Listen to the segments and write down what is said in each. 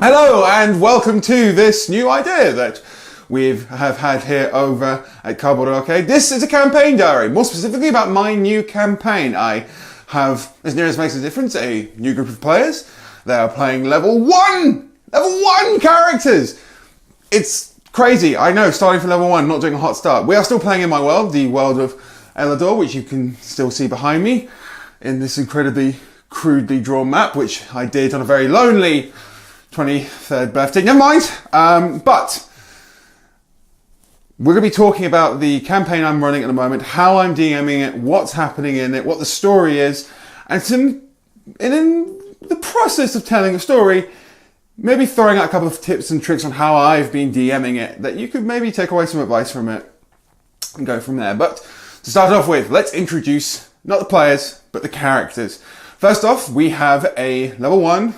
Hello and welcome to this new idea that we have had here over at Cardboard Arcade. This is a campaign diary, more specifically about my new campaign. I have, as near as makes a difference, a new group of players. They are playing level 1! Level 1 characters! It's crazy, I know, starting from level 1, not doing a hot start. We are still playing in my world, the world of Elador, which you can still see behind me in this incredibly crudely drawn map, which I did on a very lonely 23rd birthday, never mind. But we're going to be talking about the campaign I'm running at the moment, how I'm DMing it, what's happening in it, what the story is, and in the process of telling the story, maybe throwing out a couple of tips and tricks on how I've been DMing it, that you could maybe take away some advice from it and go from there. But to start off with, let's introduce not the players, but the characters. First off, we have a level 1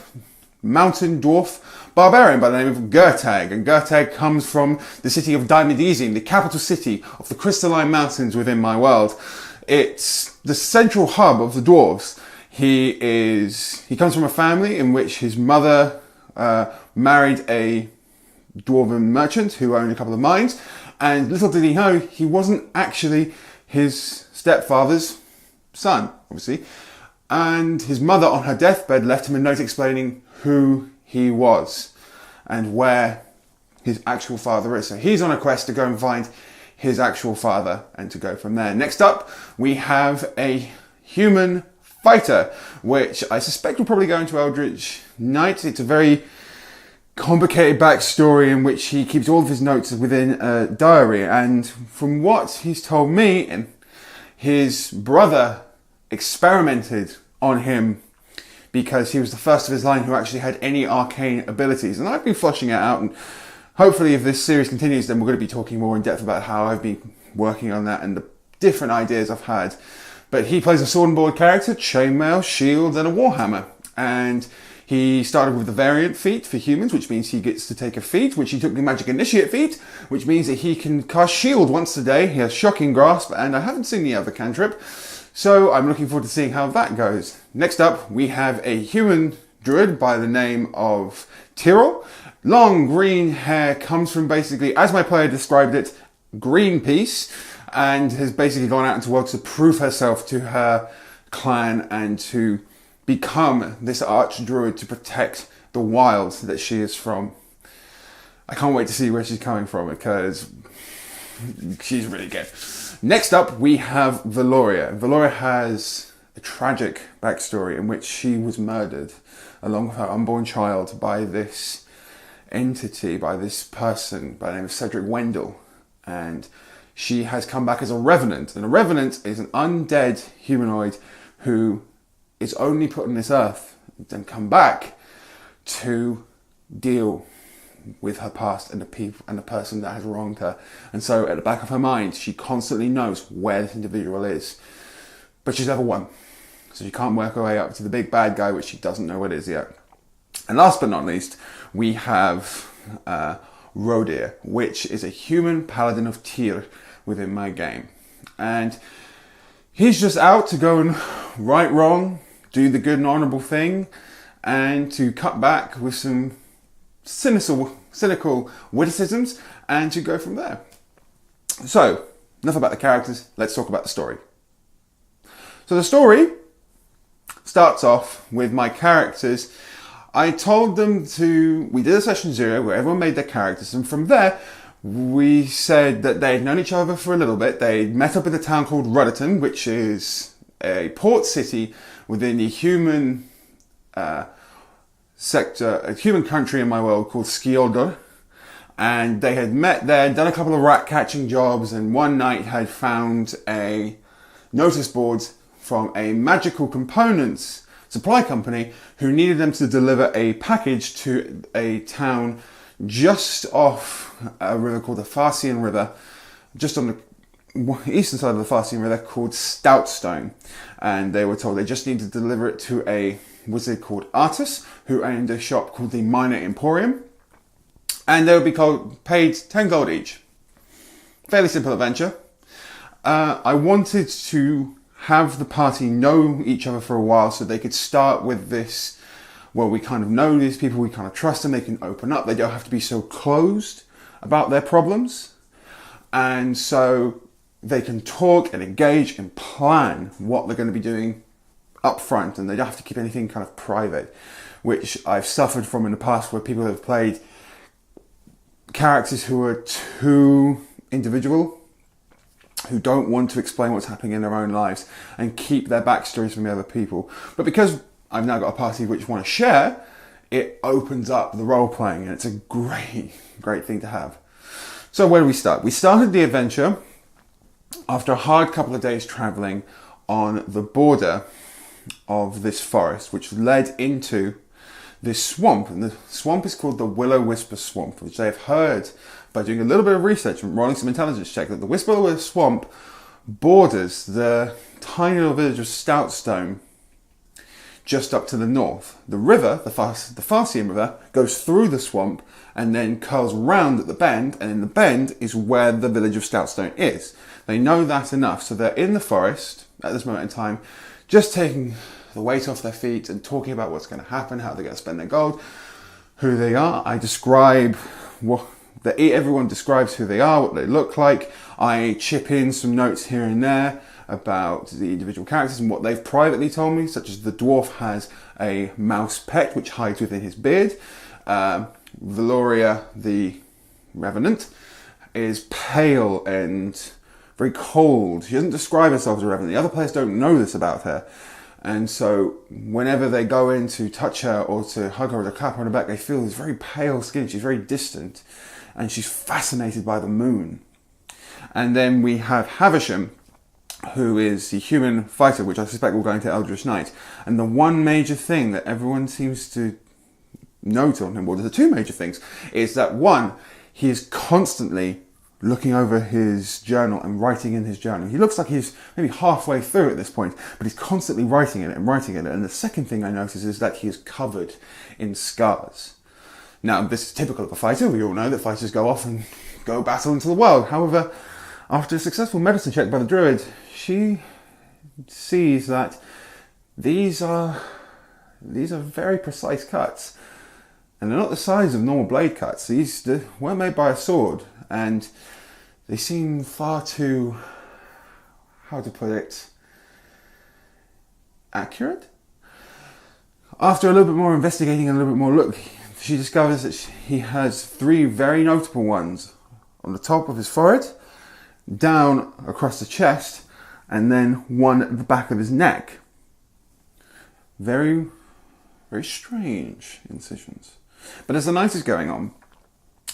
mountain dwarf barbarian by the name of Gertag, and Gertag comes from the city of Diamedesium, the capital city of the crystalline mountains within my world. It's the central hub of the dwarves. He comes from a family in which his mother married a dwarven merchant who owned a couple of mines, and little did he know he wasn't actually his stepfather's son, obviously. And his mother on her deathbed left him a note explaining who he was and where his actual father is. So he's on a quest to go and find his actual father and to go from there. Next up, we have a human fighter, which I suspect will probably go into Eldritch Knight. It's a very complicated backstory in which he keeps all of his notes within a diary. And from what he's told me, his brother experimented on him because he was the first of his line who actually had any arcane abilities. And I've been fleshing it out, and hopefully if this series continues, then we're going to be talking more in depth about how I've been working on that and the different ideas I've had. But he plays a sword and board character, chainmail, shields, and a warhammer. And he started with the variant feat for humans, which means he gets to take a feat, which he took the magic initiate feat, which means that he can cast shield once a day. He has shocking grasp, and I haven't seen the other cantrip. So I'm looking forward to seeing how that goes. Next up, we have a human druid by the name of Tyrrell. Long green hair, comes from basically, as my player described it, Greenpeace, and has basically gone out into the world to prove herself to her clan and to become this arch druid to protect the wild that she is from. I can't wait to see where she's coming from because she's really good. Next up, we have Valoria. Valoria has a tragic backstory in which she was murdered along with her unborn child by this entity, by this person by the name of Cedric Wendell. And she has come back as a revenant. And a revenant is an undead humanoid who is only put on this earth and come back to deal with her past and the people and the person that has wronged her. And so at the back of her mind, she constantly knows where this individual is. But she's level 1. So she can't work her way up to the big bad guy, which she doesn't know what it is yet. And last but not least, we have Rodir, which is a human paladin of Tyr within my game. And he's just out to go and right wrong, do the good and honourable thing, and to cut back with some cynical witticisms and to go from there. So, enough about the characters, let's talk about the story. So the story starts off with my characters. I told them we did a session 0 where everyone made their characters, and from there we said that they'd known each other for a little bit. They'd met up in a town called Rudderton, which is a port city within the human sector, a human country in my world called Skjoldr, and they had met there, done a couple of rat catching jobs, and one night had found a notice board from a magical components supply company who needed them to deliver a package to a town just off a river called the Farsian River, just on the eastern side of the Farsian River, called Stoutstone. And they were told they just needed to deliver it to a wizard called Artus, who owned a shop called the Minor Emporium, and they would be paid 10 gold each. Fairly simple adventure. I wanted to have the party know each other for a while so they could start with this well, we kind of know these people, we kind of trust them, they can open up, they don't have to be so closed about their problems. And so they can talk and engage and plan what they're going to be doing up front, and they don't have to keep anything kind of private, which I've suffered from in the past, where people have played characters who are too individual, who don't want to explain what's happening in their own lives and keep their backstories from the other people. But because I've now got a party which want to share, it opens up the role playing, and it's a great thing to have. So where do we start? We started the adventure after a hard couple of days traveling on the border of this forest, which led into this swamp. And the swamp is called the Willow Whisper Swamp, which I have heard by doing a little bit of research and rolling some intelligence check, that the Willow Whisper Swamp borders the tiny little village of Stoutstone just up to the north. The river, the Farsian River, goes through the swamp and then curls round at the bend, and in the bend is where the village of Stoutstone is. They know that enough, so they're in the forest at this moment in time, just taking the weight off their feet and talking about what's going to happen, how they're going to spend their gold, who they are. I describe everyone describes who they are, what they look like. I chip in some notes here and there about the individual characters and what they've privately told me, such as the dwarf has a mouse pet which hides within his beard. Valoria, the revenant, is pale and very cold. She doesn't describe herself as a revenant. The other players don't know this about her. And so whenever they go in to touch her or to hug her or to clap her on the back, they feel this very pale skin. She's very distant, and she's fascinated by the moon. And then we have Havisham, who is the human fighter, which I suspect will go into Eldritch Knight. And the one major thing that everyone seems to note on him, well, there's two major things, is that one, he is constantly looking over his journal and writing in his journal. He looks like he's maybe halfway through at this point, but he's constantly writing in it and writing in it. And the second thing I notice is that he is covered in scars. Now, this is typical of a fighter. We all know that fighters go off and go battle into the world. However, after a successful medicine check by the druid, she sees that these are very precise cuts. And they're not the size of normal blade cuts. These weren't made by a sword, and they seem far too, how to put it, accurate? After a little bit more investigating and a little bit more look, she discovers that he has three very notable ones on the top of his forehead, down across the chest, and then one at the back of his neck. Very, very strange incisions. But as the night is going on,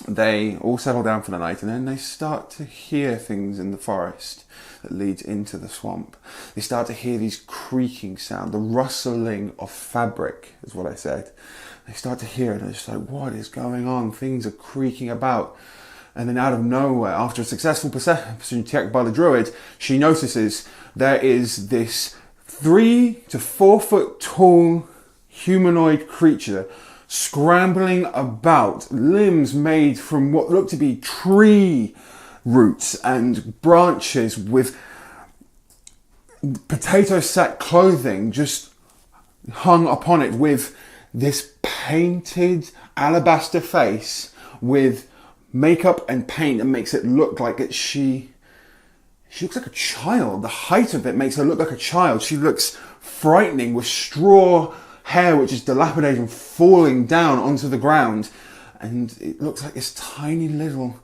they all settle down for the night, and then they start to hear things in the forest that leads into the swamp. They start to hear these creaking sounds, the rustling of fabric is what I said. They start to hear it, and they're just like, what is going on? Things are creaking about. And then out of nowhere, after a successful perception check by the druid, she notices there is this 3 to 4 foot tall humanoid creature scrambling about, limbs made from what look to be tree roots and branches, with potato sack clothing just hung upon it, with this painted alabaster face with makeup and paint that makes it look like she looks like a child. The height of it makes her look like a child. She looks frightening, with straw hair which is dilapidated and falling down onto the ground, and it looks like this tiny little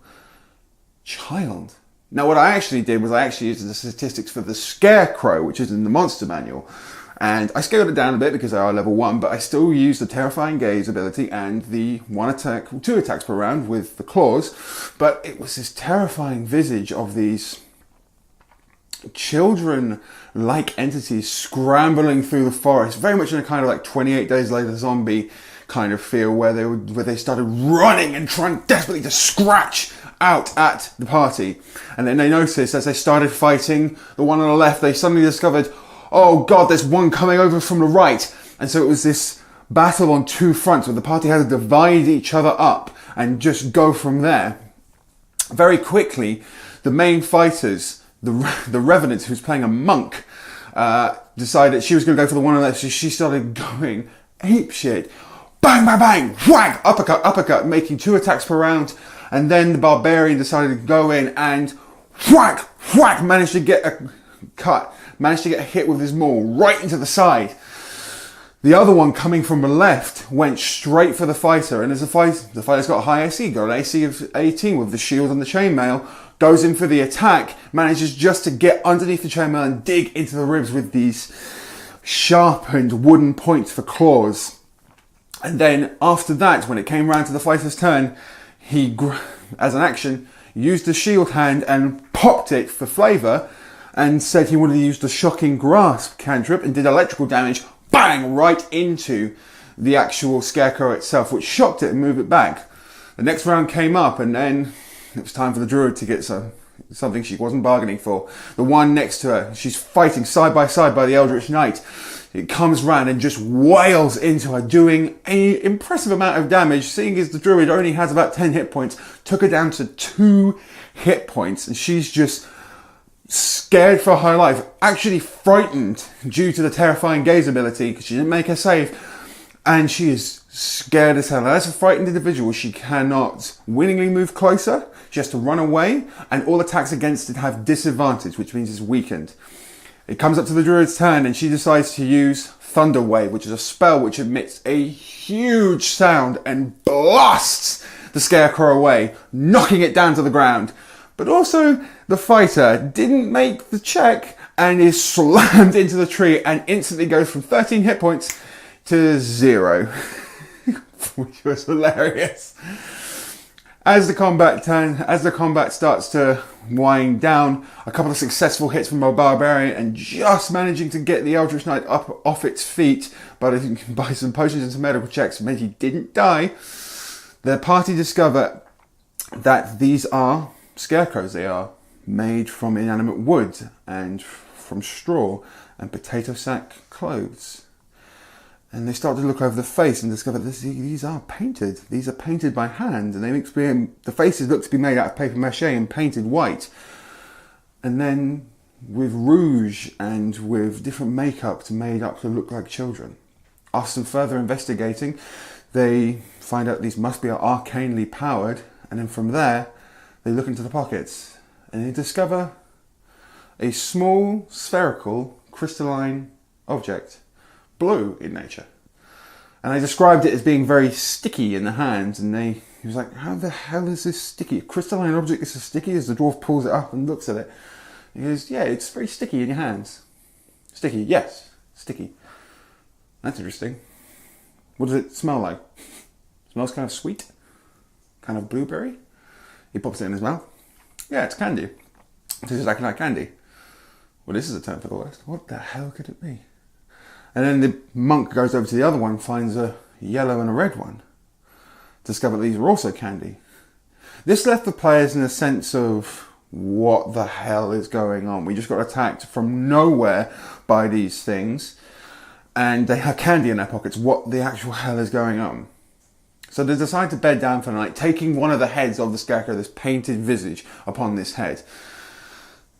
child. Now what I actually did was I actually used the statistics for the scarecrow, which is in the monster manual, and I scaled it down a bit because they are level 1, but I still use the Terrifying Gaze ability and the 2 attacks per round with the claws. But it was this terrifying visage of these children-like entities scrambling through the forest, very much in a kind of like 28 Days Later zombie kind of feel, where they started running and trying desperately to scratch out at the party. And then they noticed, as they started fighting the one on the left, they suddenly discovered, oh god, there's one coming over from the right. And so it was this battle on two fronts, where the party had to divide each other up and just go from there. Very quickly, the main fighters, the Revenant, who's playing a monk, decided she was going to go for the one on the left, so she started going apeshit bang, bang, bang, whack, uppercut, uppercut, making 2 attacks per round. And then the barbarian decided to go in and whack, whack, managed to get a cut, managed to get a hit with his maul right into the side. The other one coming from the left went straight for the fighter, and as the fighter's got a high AC, got an AC of 18 with the shield and the chainmail, goes in for the attack, manages just to get underneath the chainmail and dig into the ribs with these sharpened wooden points for claws. And then after that, when it came round to the fighter's turn, he, as an action, used the shield hand and popped it for flavour, and said he wanted to use the shocking grasp cantrip and did electrical damage, bang, right into the actual scarecrow itself, which shocked it and moved it back. The next round came up, and then it was time for the druid to get something she wasn't bargaining for. The one next to her, she's fighting side by side by the Eldritch Knight. It comes round and just wails into her, doing an impressive amount of damage, seeing as the druid only has about 10 hit points, took her down to 2 hit points, and she's just scared for her life, actually frightened due to the terrifying gaze ability, because she didn't make her save, and she is scared as hell. Now, as a frightened individual, she cannot willingly move closer, she has to run away, and all attacks against it have disadvantage, which means it's weakened. It comes up to the druid's turn, and she decides to use Thunder Wave, which is a spell which emits a huge sound and blasts the scarecrow away, knocking it down to the ground. But also, the fighter didn't make the check and is slammed into the tree and instantly goes from 13 hit points to 0, which was hilarious. As the combat starts to wind down, a couple of successful hits from a barbarian and just managing to get the Eldritch Knight up off its feet by some potions and some medical checks meant he didn't die. The party discover that these are scarecrows. They are made from inanimate wood and from straw and potato sack clothes. And they start to look over the face and discover these are painted. These are painted by hand, and the faces look to be made out of paper mache and painted white. And then with rouge and with different makeup made up to look like children. After some further investigating, they find out these must be arcanely powered, and then from there, they look into the pockets and they discover a small, spherical, crystalline object, blue in nature. And they described it as being very sticky in the hands, and he was like, how the hell is this sticky? A crystalline object is as sticky? As the dwarf pulls it up and looks at it. He goes, yeah, it's very sticky in your hands. Sticky, yes, sticky. That's interesting. What does it smell like? It smells kind of sweet, kind of blueberry. He pops it in his mouth. Yeah, it's candy. It's exactly like candy. Well, this is a turn for the worst. What the hell could it be? And then the monk goes over to the other one, finds a yellow and a red one. Discover these are also candy. This left the players in a sense of, what the hell is going on? We just got attacked from nowhere by these things, and they have candy in their pockets. What the actual hell is going on? So they decide to bed down for the night, taking one of the heads of the scarecrow, this painted visage upon this head.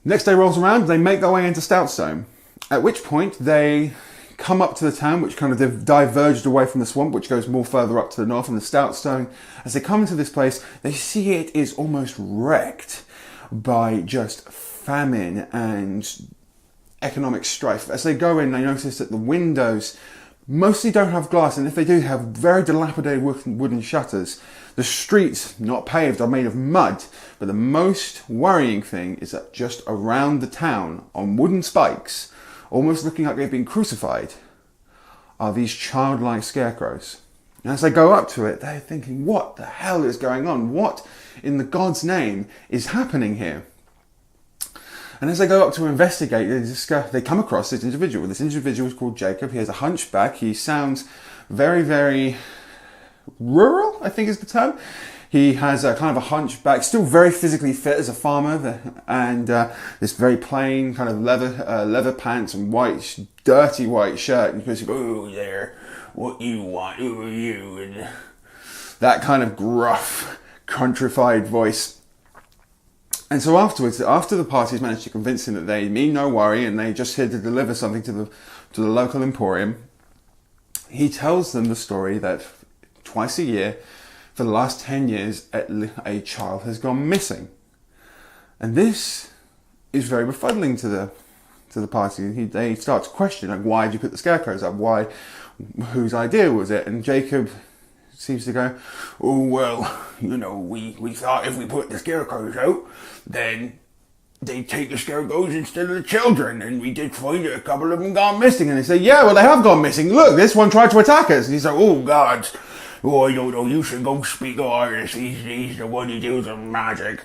Next day rolls around, they make their way into Stoutstone, at which point they come up to the town, which kind of diverged away from the swamp, which goes more further up to the north, and the Stoutstone. As they come into this place, they see it is almost wrecked by just famine and economic strife. As they go in, they notice that the windows mostly don't have glass, and if they do, have very dilapidated wooden shutters. The streets, not paved, are made of mud, but the most worrying thing is that just around the town, on wooden spikes, almost looking like they've been crucified, are these childlike scarecrows. And as they go up to it, they're thinking, what the hell is going on? What in the God's name is happening here? And as they go up to investigate, they come across this individual. This individual is called Jacob. He has a hunchback. He sounds very, very rural, I think is the term. He has a kind of a hunchback, still very physically fit as a farmer, and this very plain kind of leather pants and white, dirty white shirt. And he goes, "Oh there, what you want? Who are you?" And that kind of gruff, countrified voice. And so afterwards, after the parties managed to convince him that they mean no worry and they just here to deliver something to the local emporium, he tells them the story that twice a year for the last 10 years, a child has gone missing. And this is very befuddling to the party. They start to question, like, why did you put the scarecrows up? Why? Whose idea was it? And Jacob seems to go, oh, well, you know, we thought if we put the scarecrows out, then they'd take the scarecrows instead of the children. And we did find that a couple of them gone missing. And they say, yeah, well, they have gone missing. Look, this one tried to attack us. And he's like, oh, God. Oh, I don't know. You should go speak to Artis. He's the one who deals with magic.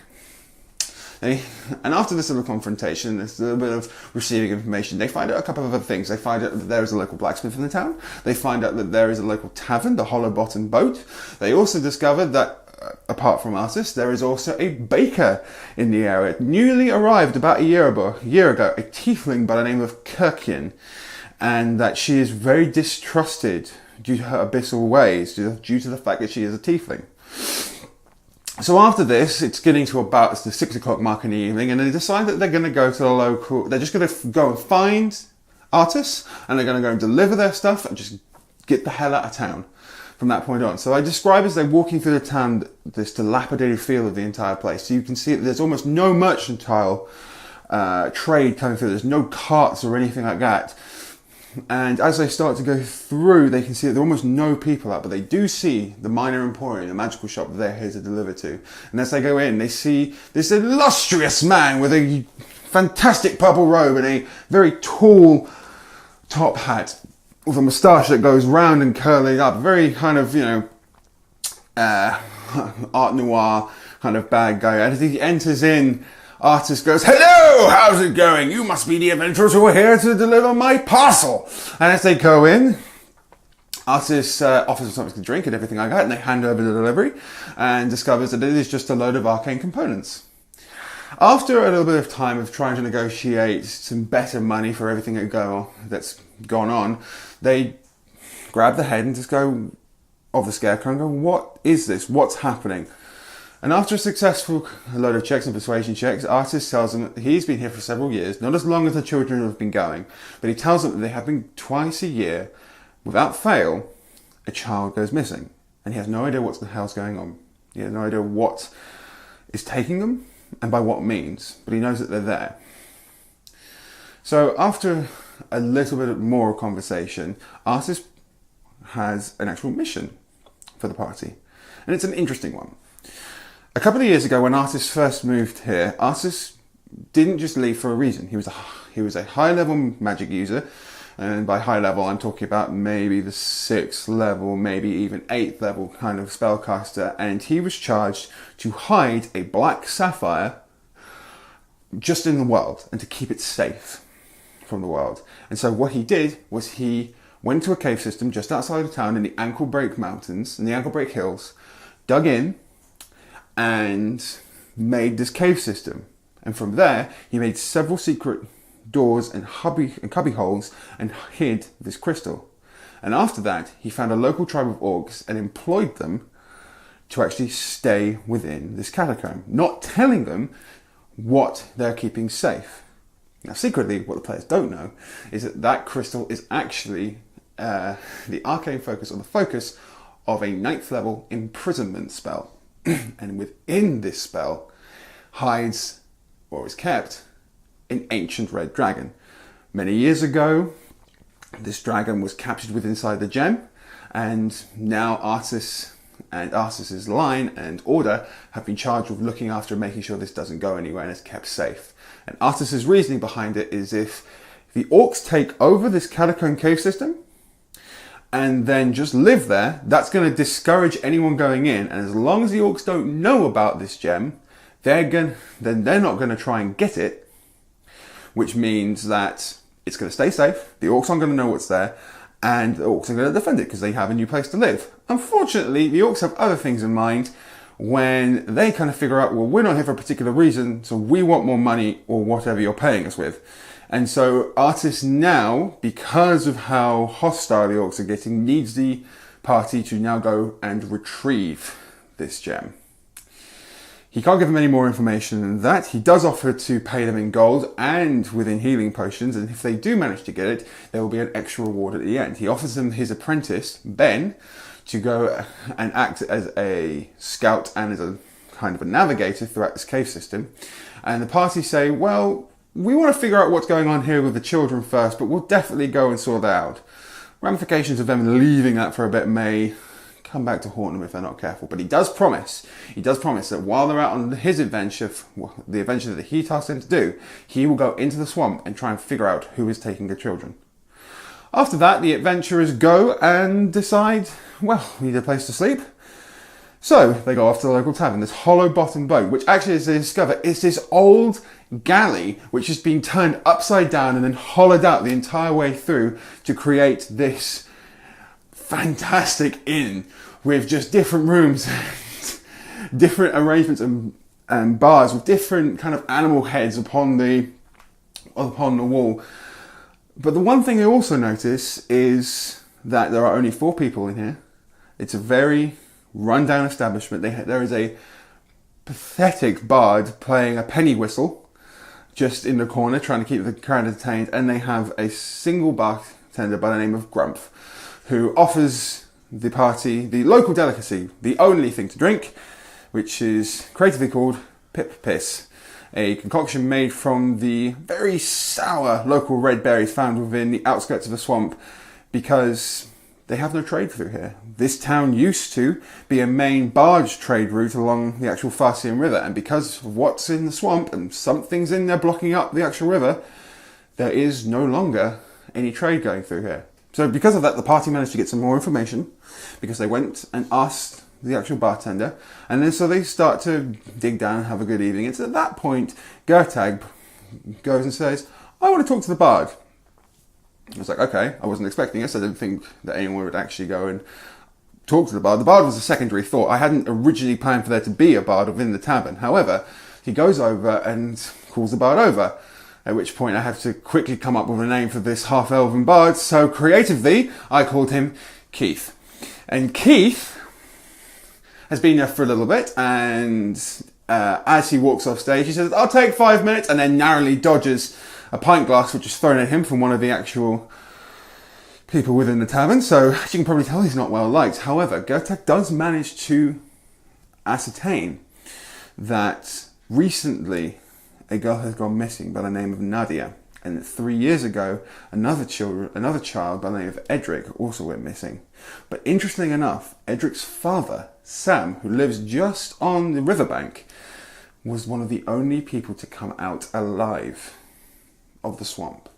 And after this little confrontation, this little bit of receiving information, they find out a couple of other things. They find out that there is a local blacksmith in the town. They find out that there is a local tavern, the Hollow Bottom Boat. They also discovered that, apart from Artis, there is also a baker in the area. Newly arrived about a year ago, a tiefling by the name of Kirkian, and that she is very distrusted due to her abyssal ways, due to the fact that she is a tiefling. So after this, it's getting to about the 6 o'clock mark in the evening, and they decide that they're going to go to the local, they're just going to go and find Artis, and they're going to go and deliver their stuff and just get the hell out of town from that point on. So I describe as they're walking through the town, this dilapidated feel of the entire place. So you can see that there's almost no mercantile trade coming through. There's no carts or anything like that. And as they start to go through, they can see that there are almost no people out, but they do see the minor emporium, the magical shop that they're here to deliver to. And as they go in, they see this illustrious man with a fantastic purple robe and a very tall top hat with a moustache that goes round and curling up. Very kind of, you know, Art Noir kind of bad guy. And as he enters in, Artis goes, hello, how's it going? You must be the adventurers who are here to deliver my parcel. And as they go in, Artis offers them something to drink and everything like that, and they hand over the delivery and discovers that it is just a load of arcane components. After a little bit of time of trying to negotiate some better money for everything that's gone on, they grab the head and just go of the scarecrow and go, what is this? What's happening? And after a successful load of checks and persuasion checks, Artis tells them that he's been here for several years, not as long as the children have been going, but he tells them that they have been twice a year, without fail, a child goes missing. And he has no idea what the hell's going on. He has no idea what is taking them and by what means, but he knows that they're there. So after a little bit more conversation, Artis has an actual mission for the party. And it's an interesting one. A couple of years ago, when Artis first moved here, Artis didn't just leave for a reason. He was a high-level magic user, and by high level, I'm talking about maybe the 6th level, maybe even 8th level kind of spellcaster, and he was charged to hide a black sapphire just in the world and to keep it safe from the world. And so what he did was he went to a cave system just outside of town in the Ankle Break Mountains, in the Ankle Break Hills, dug in, and made this cave system. And from there, he made several secret doors and cubby holes and hid this crystal. And after that, he found a local tribe of orcs and employed them to actually stay within this catacomb, not telling them what they're keeping safe. Now, secretly, what the players don't know is that that crystal is actually the arcane focus, or the focus of a 9th level imprisonment spell. And within this spell hides, or is kept, an ancient red dragon. Many years ago, this dragon was captured inside the gem, and now Artis and Artis's line and order have been charged with looking after and making sure this doesn't go anywhere and is kept safe. And Artis's reasoning behind it is if the orcs take over this catacomb cave system and then just live there, that's going to discourage anyone going in. And as long as the orcs don't know about this gem, they're not going to try and get it, which means that it's going to stay safe. The orcs aren't going to know what's there, and the orcs are going to defend it because they have a new place to live. Unfortunately, the orcs have other things in mind when they kind of figure out, well, we're not here for a particular reason, so we want more money or whatever you're paying us with. And so Artis now, because of how hostile the orcs are getting, needs the party to now go and retrieve this gem. He can't give them any more information than that. He does offer to pay them in gold and within healing potions, and if they do manage to get it, there will be an extra reward at the end. He offers them his apprentice, Ben, to go and act as a scout and as a kind of a navigator throughout this cave system. And the party say, well, we want to figure out what's going on here with the children first, but we'll definitely go and sort that out. Ramifications of them leaving that for a bit may come back to haunt them if they're not careful. But he does promise that while they're out on his adventure, the adventure that he tasked them to do, he will go into the swamp and try and figure out who is taking the children. After that, the adventurers go and decide, well, we need a place to sleep. So they go off to the local tavern, this hollow bottom boat, which actually, as they discover, is this old galley which has been turned upside down and then hollowed out the entire way through to create this fantastic inn with just different rooms, different arrangements and bars with different kind of animal heads upon the wall. But the one thing they also notice is that there are only 4 people in here. It's a very run-down establishment. There is a pathetic bard playing a penny whistle just in the corner, trying to keep the crowd entertained, and they have a single bartender by the name of Grump, who offers the party the local delicacy, the only thing to drink, which is creatively called Pip Piss, a concoction made from the very sour local red berries found within the outskirts of the swamp, because they have no trade through here. This town used to be a main barge trade route along the actual Farsian River, and because of what's in the swamp and something's in there blocking up the actual river, there is no longer any trade going through here. So because of that, the party managed to get some more information, because they went and asked the actual bartender, and then so they start to dig down and have a good evening. It's at that point Gertag goes and says, I want to talk to the bard. I was like, okay, I wasn't expecting this. I didn't think that anyone would actually go and talk to the bard. The bard was a secondary thought. I hadn't originally planned for there to be a bard within the tavern. However, he goes over and calls the bard over, at which point I have to quickly come up with a name for this half-elven bard. So creatively, I called him Keith. And Keith has been there for a little bit, and as he walks off stage, he says, I'll take 5 minutes, and then narrowly dodges a pint glass which is thrown at him from one of the actual people within the tavern. So as you can probably tell, he's not well liked. However, Gertag does manage to ascertain that recently a girl has gone missing by the name of Nadia, and that 3 years ago another child by the name of Edric also went missing. But interestingly enough, Edric's father, Sam, who lives just on the riverbank, was one of the only people to come out alive of the swamp.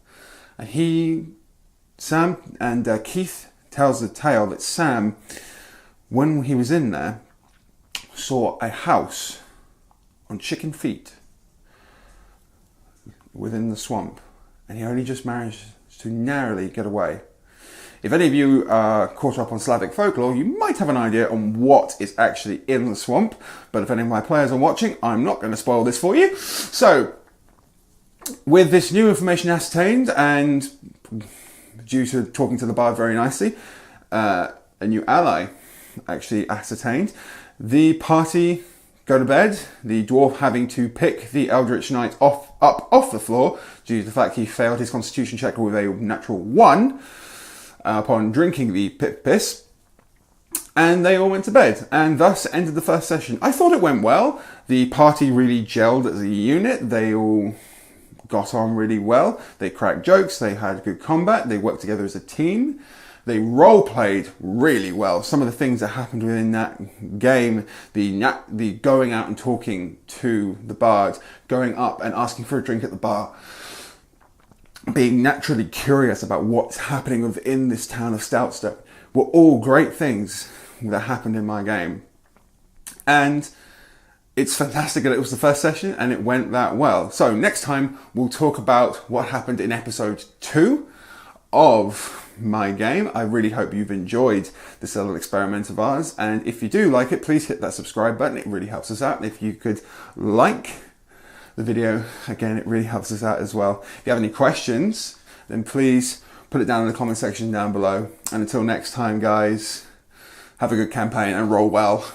And Sam and Keith tells the tale that Sam, when he was in there, saw a house on chicken feet within the swamp, and he only just managed to narrowly get away. If any of you are caught up on Slavic folklore, you might have an idea on what is actually in the swamp, but if any of my players are watching, I'm not going to spoil this for you. So, with this new information ascertained, and due to talking to the bard very nicely, a new ally actually ascertained, the party go to bed, the dwarf having to pick the Eldritch Knight up off the floor due to the fact he failed his constitution check with a natural 1 upon drinking the Pip Piss, and they all went to bed, and thus ended the first session. I thought it went well. The party really gelled as a unit. They all got on really well. They cracked jokes, they had good combat, they worked together as a team. They role-played really well. Some of the things that happened within that game, the going out and talking to the bard, going up and asking for a drink at the bar, being naturally curious about what's happening within this town of Stoutstone, were all great things that happened in my game. And it's fantastic that it was the first session and it went that well. So next time we'll talk about what happened in episode 2 of my game. I really hope you've enjoyed this little experiment of ours, and if you do like it, please hit that subscribe button. It really helps us out. And if you could like the video, again, it really helps us out as well. If you have any questions, then please put it down in the comment section down below. And until next time, guys, have a good campaign and roll well.